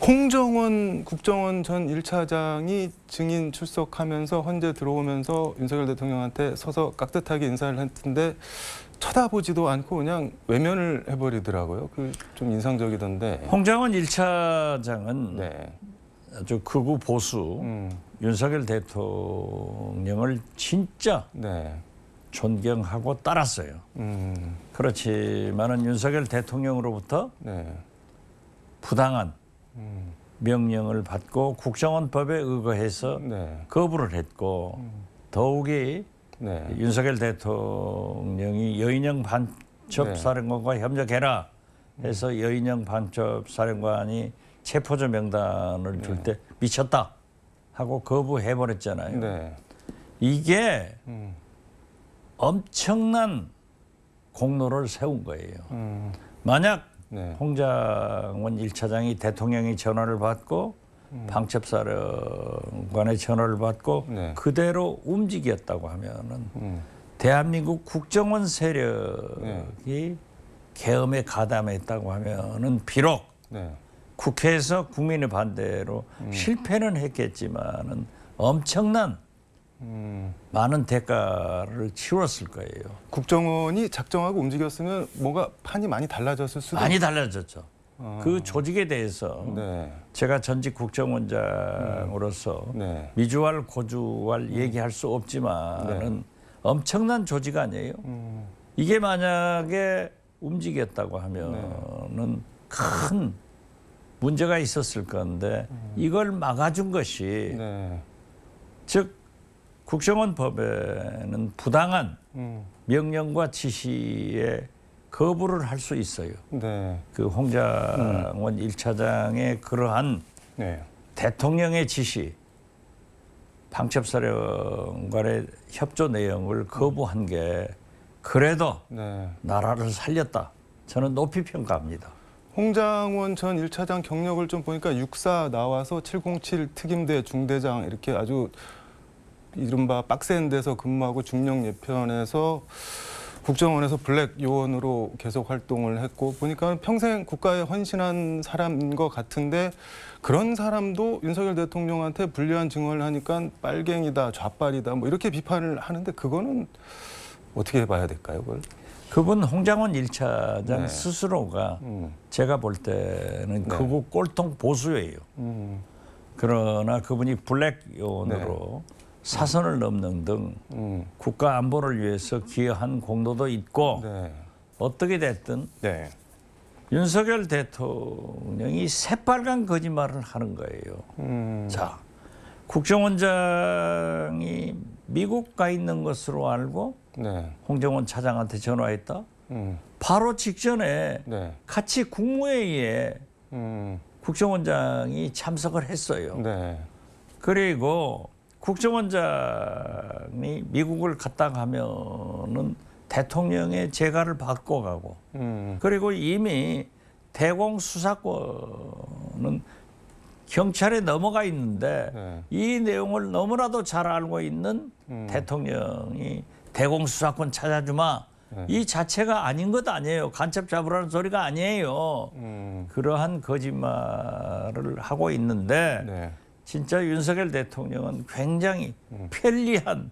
홍정원 국정원 전 1차장이 증인 출석하면서 헌재 들어오면서 윤석열 대통령한테 서서 깍듯하게 인사를 했는데 쳐다보지도 않고 그냥 외면을 해버리더라고요. 그 좀 인상적이던데. 홍장원 1차장은 네. 아주 극우 보수 윤석열 대통령을 진짜 네. 존경하고 따랐어요. 그렇지만은 윤석열 대통령으로부터 네. 부당한 명령을 받고 국정원법에 의거해서 네. 거부를 했고 더욱이 네. 윤석열 대통령이 여인영 반첩사령관과 협력해라 해서 여인영 반첩사령관이 체포조 명단을 줄 때 미쳤다 하고 거부해버렸잖아요. 네. 이게 엄청난 공로를 세운 거예요. 만약 네. 홍장원 1차장이 대통령의 전화를 받고 방첩사령관의 전화를 받고 네. 그대로 움직였다고 하면은 대한민국 국정원 세력이 계엄에 가담했다고 하면은 비록 네. 국회에서 국민의 반대로 실패는 했겠지만은 엄청난 많은 대가를 치렀을 거예요. 국정원이 작정하고 움직였으면 뭔가 판이 많이 달라졌을 수도. 많이 달라졌죠. 그 조직에 대해서 네. 제가 전직 국정원장으로서 네. 미주알 고주알 얘기할 수 없지만은 엄청난 조직 아니에요. 이게 만약에 움직였다고 하면은 큰 문제가 있었을 건데 이걸 막아준 것이 네. 즉 국정원법에는 부당한 명령과 지시에 거부를 할 수 있어요. 네. 그 홍장원 1차장의 그러한 네. 대통령의 지시, 방첩사령관의 협조 내용을 거부한 게 그래도 네. 나라를 살렸다. 저는 높이 평가합니다. 홍장원 전 1차장 경력을 좀 보니까 육사 나와서 707 특임대 중대장 이렇게 아주 이른바 빡센 데서 근무하고 중령 예편에서 국정원에서 블랙 요원으로 계속 활동을 했고 보니까 평생 국가에 헌신한 사람인 것 같은데 그런 사람도 윤석열 대통령한테 불리한 증언을 하니까 빨갱이다, 좌빨이다 뭐 이렇게 비판을 하는데 그거는 어떻게 봐야 될까요, 그걸? 그분 홍장원 1차장 네. 스스로가 제가 볼 때는 네. 극우 꼴통 보수예요. 그러나 그분이 블랙 요원으로 사선을 넘는 등 국가 안보를 위해서 기여한 공로도 있고 네. 어떻게 됐든 네. 윤석열 대통령이 새빨간 거짓말을 하는 거예요. 자, 국정원장이 미국 가 있는 것으로 알고 네. 홍정원 차장한테 전화했다. 바로 직전에 네. 같이 국무회의에 국정원장이 참석을 했어요. 네. 그리고 국정원장이 미국을 갔다 가면은 대통령의 재가를 받고 가고 그리고 이미 대공 수사권은 경찰에 넘어가 있는데 네. 이 내용을 너무나도 잘 알고 있는 대통령이 대공 수사권 찾아주마 이 자체가 아닌 것 아니에요. 간첩 잡으라는 소리가 아니에요. 그러한 거짓말을 하고 있는데 네. 진짜 윤석열 대통령은 굉장히 편리한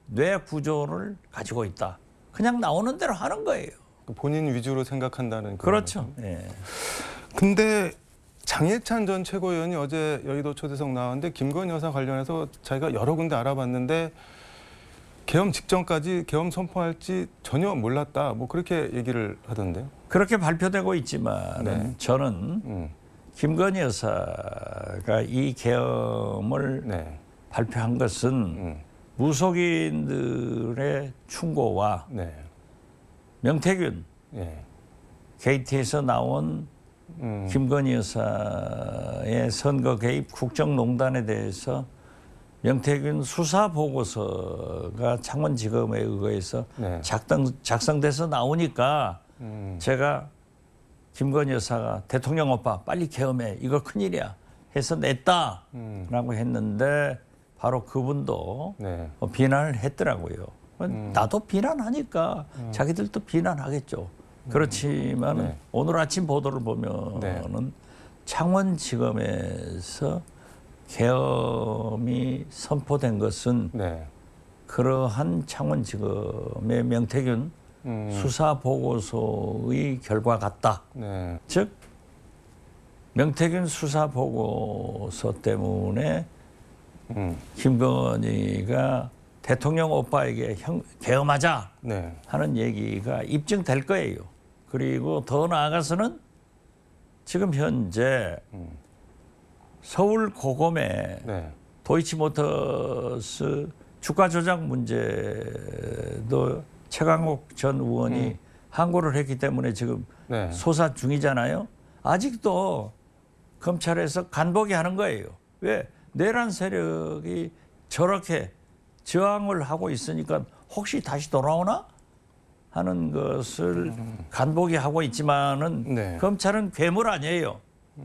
뇌 구조를 가지고 있다. 그냥 나오는 대로 하는 거예요. 본인 위주로 생각한다는 그런 그렇죠. 거죠. 예. 근데 장해찬 전 최고위원이 어제 여의도 초대석 나왔는데 김건희 여사 관련해서 자기가 여러 군데 알아봤는데 계엄 직전까지 계엄 선포할지 전혀 몰랐다. 뭐 그렇게 얘기를 하던데요. 그렇게 발표되고 있지만 네. 저는 김건희 여사가 이 계엄을 네. 발표한 것은 무속인들의 충고와 네. 명태균 예. 게이트에서 나온 김건희 여사의 선거 개입 국정농단에 대해서 명태균 수사 보고서가 창원지검에 의거해서 네. 작성돼서 나오니까 제가 김건희 여사가 대통령 오빠 빨리 계엄해 이거 큰일이야 해서 냈다라고 했는데 바로 그분도 네. 비난을 했더라고요. 나도 비난하니까 자기들도 비난하겠죠. 그렇지만 네. 오늘 아침 보도를 보면은 창원지검에서 계엄이 선포된 것은 네. 그러한 창원지검의 명태균 수사 보고서의 결과 같다. 네. 즉 명태균 수사 보고서 때문에 김건희가 대통령 오빠에게 계엄하자 네. 하는 얘기가 입증될 거예요. 그리고 더 나아가서는 지금 현재 서울 고검에 네. 도이치모터스 주가 조작 문제도 최강욱 전 의원이 항고를 했기 때문에 지금 네. 소사 중이잖아요. 아직도 검찰에서 간보기 하는 거예요. 왜? 내란 세력이 저렇게 저항을 하고 있으니까 혹시 다시 돌아오나 하는 것을 간보기 하고 있지만은 네. 검찰은 괴물 아니에요.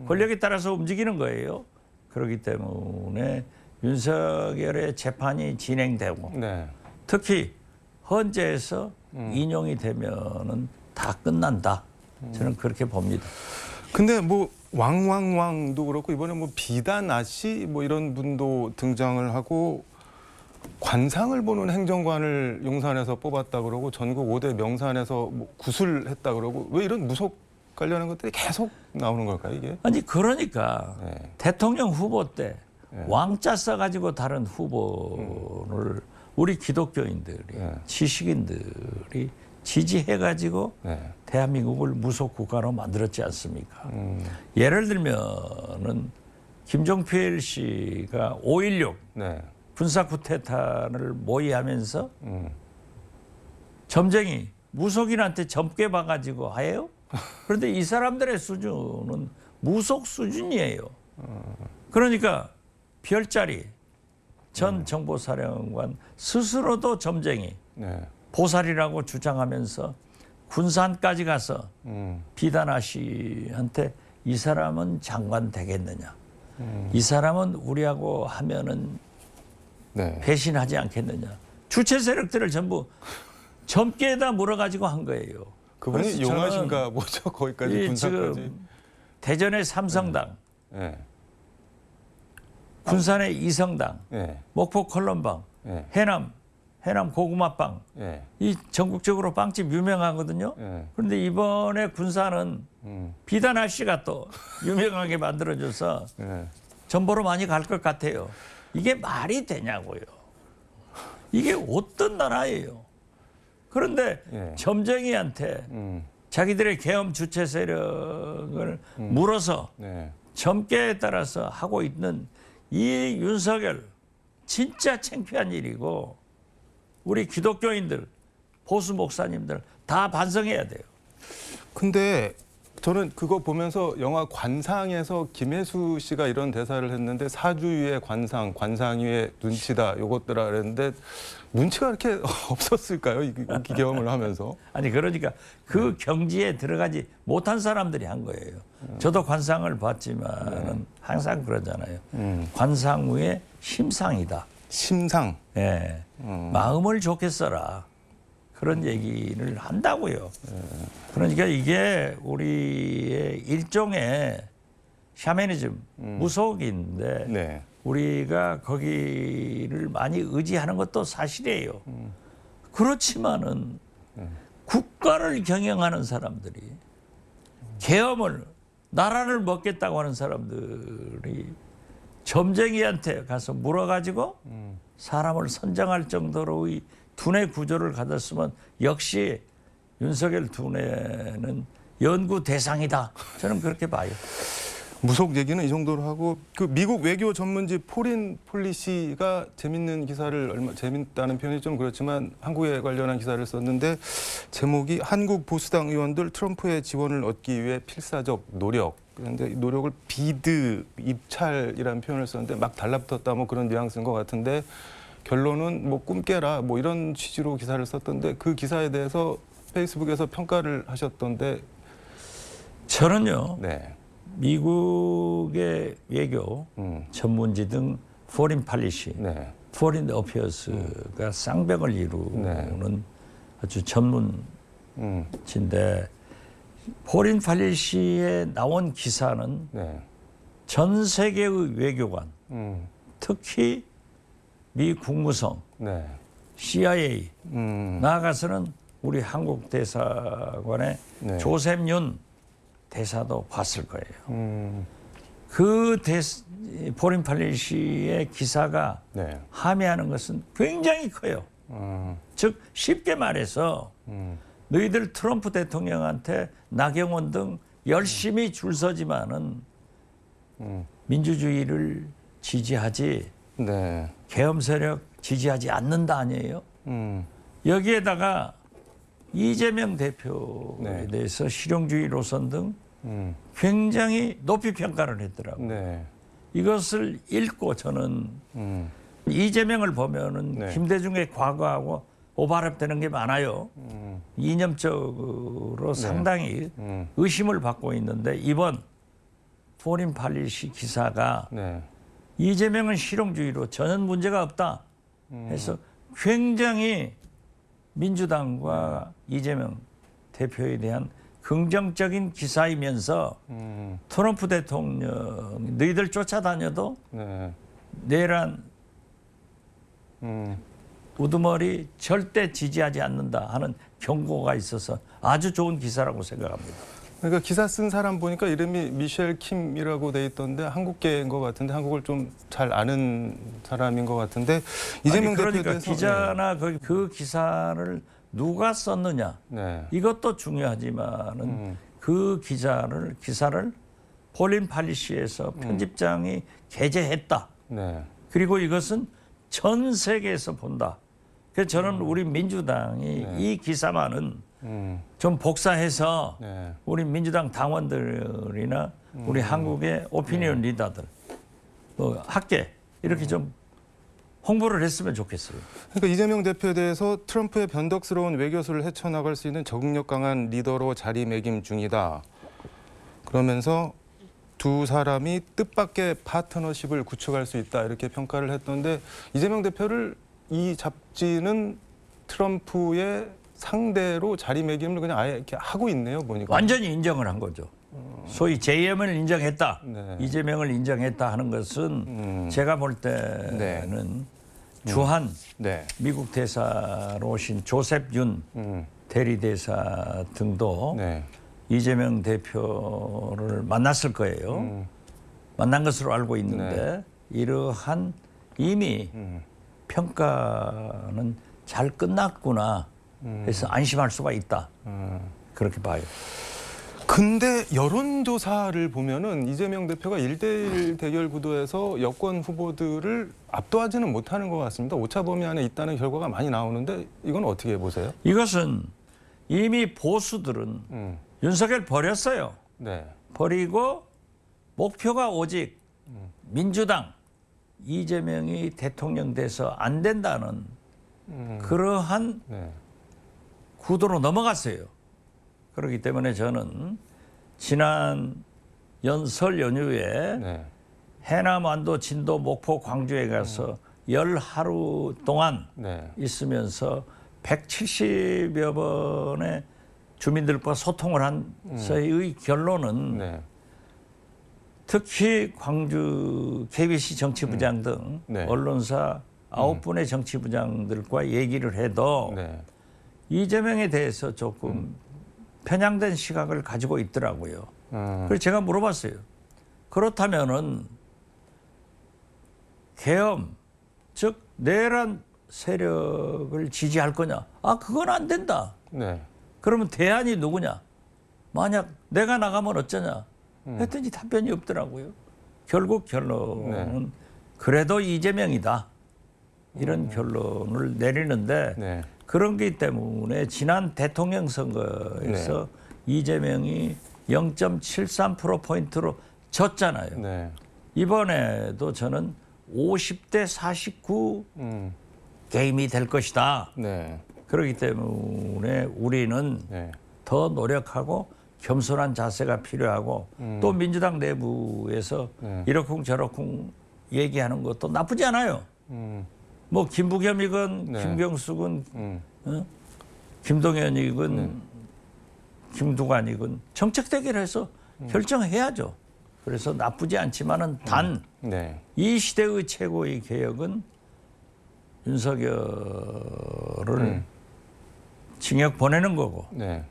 권력에 따라서 움직이는 거예요. 그렇기 때문에 윤석열의 재판이 진행되고 네. 특히 헌재에서 인용이 되면은 다 끝난다. 저는 그렇게 봅니다. 근데 뭐 왕왕왕도 그렇고 이번에 뭐 비단 아씨 뭐 이런 분도 등장을 하고 관상을 보는 행정관을 용산에서 뽑았다 그러고 전국 5대 명산에서 뭐 구술했다 그러고 왜 이런 무속 관련한 것들이 계속 나오는 걸까요, 이게? 아니 그러니까 네. 대통령 후보 때 왕자 써가지고 다른 후보를 우리 기독교인들이 네. 지식인들이 지지해가지고 네. 대한민국을 무속 국가로 만들었지 않습니까? 예를 들면은 김종필 씨가 5.16 네. 군사 쿠데타를 모의하면서 점쟁이 무속인한테 점괘 봐가지고 해요? 그런데 이 사람들의 수준은 무속 수준이에요. 그러니까 별자리 전 정보사령관 스스로도 점쟁이 네. 보살이라고 주장하면서 군산까지 가서 비단아 씨한테 이 사람은 장관 되겠느냐? 이 사람은 우리하고 하면은 네. 배신하지 않겠느냐? 주체 세력들을 전부 점괘에다 물어가지고 한 거예요. 그분이 그래서 저는 용하신가 뭐죠, 거기까지 이 군사까지. 지금 대전의 삼성당, 네. 군산의 이성당, 네. 목포 콜럼방, 네. 해남 고구마빵 네. 이 전국적으로 빵집 유명하거든요. 네. 그런데 이번에 군산은 비단아 씨가 또 유명하게 만들어줘서 네. 전보로 많이 갈 것 같아요. 이게 말이 되냐고요. 이게 어떤 나라예요. 그런데 예. 점쟁이한테 자기들의 계엄 주체 세력을 물어서 네. 점괘에 따라서 하고 있는 이 윤석열 진짜 창피한 일이고 우리 기독교인들 보수 목사님들 다 반성해야 돼요. 근데 저는 그거 보면서 영화 관상에서 김혜수 씨가 이런 대사를 했는데 사주 위의 관상, 관상 위의 눈치다 요것들아 그랬는데 눈치가 이렇게 없었을까요? 이 경험을 하면서. 아니 그러니까 그 경지에 들어가지 못한 사람들이 한 거예요. 저도 관상을 봤지만 항상 그러잖아요. 관상 위에 심상이다. 심상. 예. 마음을 좋게 써라. 그런 얘기를 한다고요. 그러니까 이게 우리의 일종의 샤머니즘, 무속인데 네. 우리가 거기를 많이 의지하는 것도 사실이에요. 그렇지만은 국가를 경영하는 사람들이 계엄을 나라를 먹겠다고 하는 사람들이 점쟁이한테 가서 물어가지고 사람을 선정할 정도로의 두뇌 구조를 가졌으면 역시 윤석열 두뇌는 연구 대상이다. 저는 그렇게 봐요. 무속 얘기는 이 정도로 하고 그 미국 외교 전문지 포린 폴리시가 재밌는 기사를 재밌다는 표현이 좀 그렇지만 한국에 관련한 기사를 썼는데 제목이 한국 보수당 의원들 트럼프의 지원을 얻기 위해 필사적 노력. 그런데 이 노력을 비드 입찰이라는 표현을 썼는데 막 달라붙었다 뭐 그런 뉘앙스인 것 같은데 결론은 뭐 꿈깨라 뭐 이런 취지로 기사를 썼던데 그 기사에 대해서 페이스북에서 평가를 하셨던데 저는요. 네. 미국의 외교 전문지 등 포린 팔리시, 네. 포린 어피어스가 쌍벽을 이루는 아주 전문지인데 포린 팔리시에 나온 기사는 네. 전 세계의 외교관, 특히 미 국무성, 네. CIA, 나아가서는 우리 한국 대사관의 네. 조셉 윤 대사도 봤을 거예요. 그 포린 팔리시의 기사가 네. 함의하는 것은 굉장히 커요. 즉 쉽게 말해서 너희들 트럼프 대통령한테 나경원 등 열심히 줄 서지만은 민주주의를 지지하지 네. 계엄 세력 지지하지 않는다 아니에요? 여기에다가 이재명 대표에 네. 대해서 실용주의 노선 등 굉장히 높이 평가를 했더라고요. 네. 이것을 읽고 저는 이재명을 보면은 네. 김대중의 과거하고 오버랩되는 게 많아요. 이념적으로 상당히 의심을 받고 있는데 이번 포린 팔리시 기사가 네. 이재명은 실용주의로 전혀 문제가 없다 해서 굉장히 민주당과 이재명 대표에 대한 긍정적인 기사이면서 트럼프 대통령 너희들 쫓아다녀도 네. 내란 우두머리 절대 지지하지 않는다 하는 경고가 있어서 아주 좋은 기사라고 생각합니다. 그러니까 기사 쓴 사람 보니까 이름이 미셸 킴이라고 돼 있던데 한국계인 것 같은데 한국을 좀 잘 아는 사람인 것 같은데 이재명 대표에 그러니까 대해서 기자나 그 기사를 누가 썼느냐 네. 이것도 중요하지만은 그 기사를 폴린 팔리시에서 편집장이 게재했다. 네. 그리고 이것은 전 세계에서 본다. 그래서 저는 우리 민주당이 이 기사만은 좀 복사해서 네. 우리 민주당 당원들이나 우리 한국의 오피니언 리더들, 뭐 학계 이렇게 좀 홍보를 했으면 좋겠어요. 그러니까 이재명 대표에 대해서 트럼프의 변덕스러운 외교수를 헤쳐나갈 수 있는 적응력 강한 리더로 자리매김 중이다. 그러면서 두 사람이 뜻밖의 파트너십을 구축할 수 있다 이렇게 평가를 했던데 이재명 대표를 이 잡지는 트럼프의 상대로 자리매김을 그냥 아예 이렇게 하고 있네요 보니까. 완전히 인정을 한 거죠. 소위 JM을 인정했다, 네. 이재명을 인정했다 하는 것은 제가 볼 때는 주한 네. 미국 대사로 오신 조셉 윤 대리대사 등도 네. 이재명 대표를 만났을 거예요. 만난 것으로 알고 있는데 이러한 이미 평가는 잘 끝났구나 해서 안심할 수가 있다. 그렇게 봐요. 근데 여론조사를 보면은 이재명 대표가 1대1 대결 구도에서 여권 후보들을 압도하지는 못하는 것 같습니다. 오차 범위 안에 있다는 결과가 많이 나오는데 이건 어떻게 보세요? 이것은 이미 보수들은 윤석열 버렸어요. 네. 버리고 목표가 오직 민주당 이재명이 대통령 돼서 안 된다는 그러한 네. 구도로 넘어갔어요. 그렇기 때문에 저는 지난 설 연휴에 네. 해남, 완도, 진도, 목포, 광주에 가서 열 하루 동안 네. 있으면서 170여 번의 주민들과 소통을 한서의 결론은 네. 특히 광주 KBC 정치부장 등 네. 언론사 9분의 정치부장들과 얘기를 해도 네. 이재명에 대해서 조금 편향된 시각을 가지고 있더라고요. 그래서 제가 물어봤어요. 그렇다면은 계엄, 즉 내란 세력을 지지할 거냐? 아, 그건 안 된다. 네. 그러면 대안이 누구냐? 만약 내가 나가면 어쩌냐? 했더니 답변이 없더라고요. 결국 결론은 그래도 이재명이다. 이런 결론을 내리는데 네. 그런 게 때문에 지난 대통령 선거에서 이재명이 0.73%포인트로 졌잖아요. 네. 이번에도 저는 50대 49 게임이 될 것이다. 네. 그렇기 때문에 우리는 네. 더 노력하고 겸손한 자세가 필요하고 또 민주당 내부에서 이러쿵저러쿵 얘기하는 것도 나쁘지 않아요. 뭐 김부겸이건 네. 김경수건 김동연이건 김두관이건 정책 대결해서 결정해야죠. 그래서 나쁘지 않지만은 단 이 네. 시대의 최고의 개혁은 윤석열을 징역 보내는 거고 네.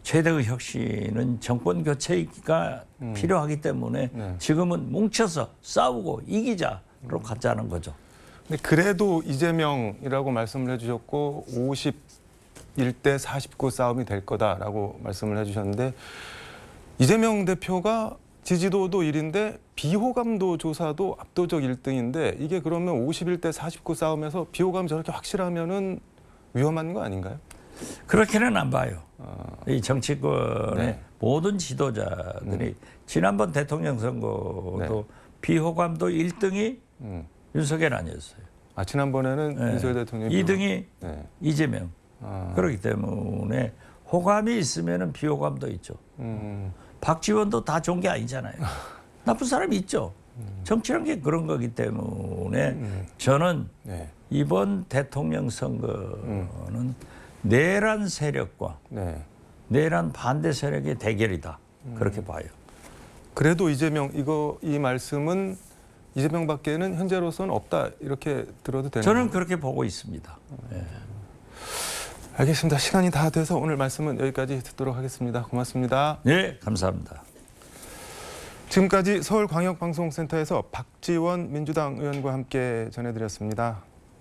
최대의 혁신은 정권 교체가 필요하기 때문에 지금은 뭉쳐서 싸우고 이기자로 가자는 거죠. 근데 그래도 이재명이라고 말씀을 해주셨고 51대 49 싸움이 될 거다라고 말씀을 해주셨는데 이재명 대표가 지지도도 1인데 비호감도 조사도 압도적 1등인데 이게 그러면 51대 49 싸움에서 비호감이 저렇게 확실하면은 위험한 거 아닌가요? 그렇게는 안 봐요. 이 정치권의 네. 모든 지도자들이 지난번 대통령 선거도 비호감도 1등이 윤석열 아니었어요. 아 지난번에는 윤석열 대통령이 2등이 네. 이재명. 그렇기 때문에 호감이 있으면 비호감도 있죠. 박지원도 다 좋은 게 아니잖아요. 나쁜 사람이 있죠. 정치란 게 그런 거기 때문에 저는 네. 이번 대통령 선거는 내란 세력과 네. 내란 반대 세력의 대결이다. 그렇게 봐요. 그래도 이재명 이 말씀은 이재명밖에는 현재로서는 없다 이렇게 들어도 되나요? 저는 그렇게 보고 있습니다. 예. 알겠습니다. 시간이 다 돼서 오늘 말씀은 여기까지 듣도록 하겠습니다. 고맙습니다. 네, 감사합니다. 지금까지 서울광역방송센터에서 박지원 민주당 의원과 함께 전해드렸습니다.